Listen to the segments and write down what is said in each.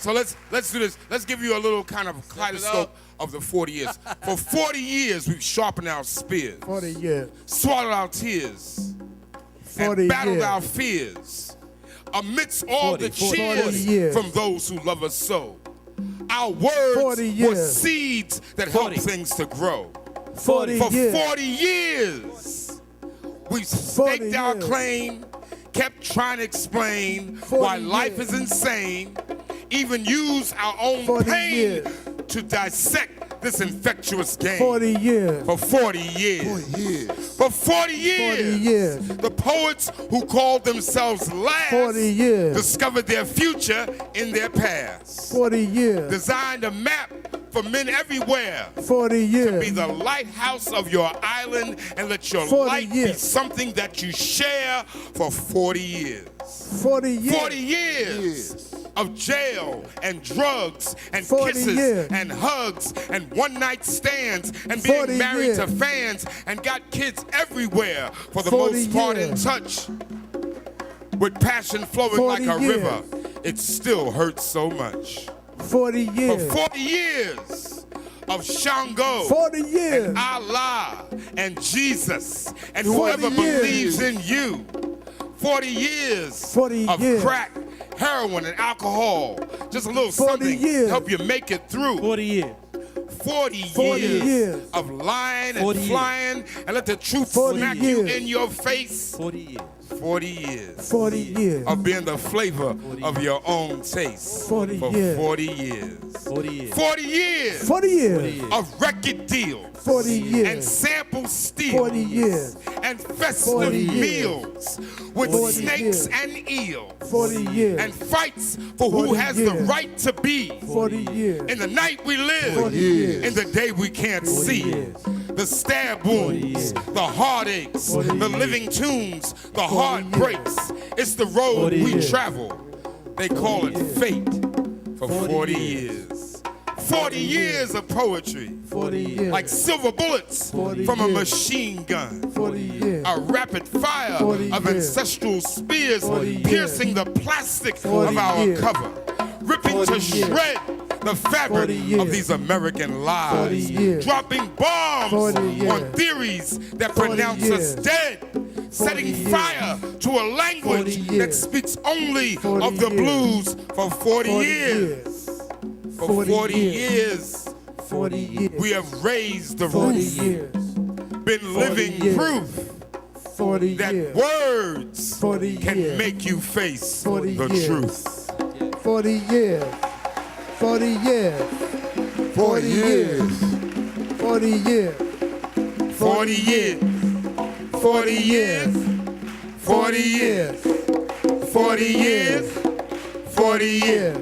So let's do this. Let's give you a little kind of kaleidoscope of the 40 years. For 40 years, we've sharpened our spears. 40 years. Swallowed our tears. 40 and battled years. our fears. Amidst all 40 the cheers years. from those who love us so. Our words 40 were years. seeds that help 40. things to grow. 40 For years. 40 years, we 40 staked our years. claim, kept trying to explain 40 why life years. is insane, even use our own 40 pain years. to dissect this infectious game. 40 years. For 40 years. 40 years. For 40 years. 40 years. The poets who called themselves last 40 years. discovered their future in their past. 40 years. Designed a map for men everywhere. 40 years. Be the lighthouse of your island and let your 40 light be years. something that you share for 40 years. 40 years. 40 years of jail and drugs and 40 kisses years. and hugs and one-night stands and 40 being married years. to fans and got kids everywhere for the 40 most part in years. touch. With passion flowing 40 like a years. river, it still hurts so much. 40 For years. 40 years of Shango 40 years. and Allah and Jesus and 40 whoever years. believes in you. 40 years 40 of years. crack, heroin, and alcohol. Just a little 40 something years. to help you make it through. 40 years. 40 40 years, years. of lying 40 and years. flying and let the truth 40 smack years. you in your face. 40 years. 40 years 40 years. of being the flavor of your own taste. 40 for years. 40 years. 40 years. 40 years 40 years. 40 years. of record deals 40 years. and sample steals 40 years. and festive 40 years. meals with 40 snakes years. and eels 40 years. and fights for who 40 has the years. right to be 40 years. in the night we live 40 years. in the day we can't 40 see years. the stab wounds, the heartaches, 40 the years. living tunes, the 40 heartbreaks. It's the road 40 we years. travel. They call it years. fate for 40 40 years. years. 40 years of poetry, 40 years. like silver bullets 40 from a years. machine gun. 40 years. A rapid fire 40 of years. ancestral spears 40 piercing the plastic 40 of our years. cover, ripping 40 to years. shred the 40 fabric years. of these American lies, 40 years. dropping bombs 40 years. on theories that 40 pronounce years. us dead, setting years. fire to a language 40 that years. speaks only 40 of the years. blues for 40 years. For 40 40 years. years, 40 years. we have raised the 40 roof, years. been 40 living years. proof 40 that years. words 40 can years. make you face 40 the years. truth. 40 years. 40 years. 40 years. 40 years. 40 years, 40 years, 40 years, 40 years, 40 years, 40 years,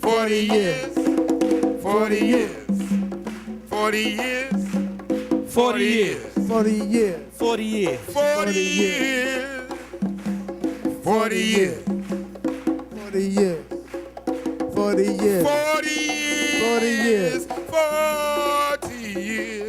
40 years, 40 years, 40 years, 40 years. 40 years. 40 years, 40 years, 40 years. 40 years. 40 years, 40 years, 40 years.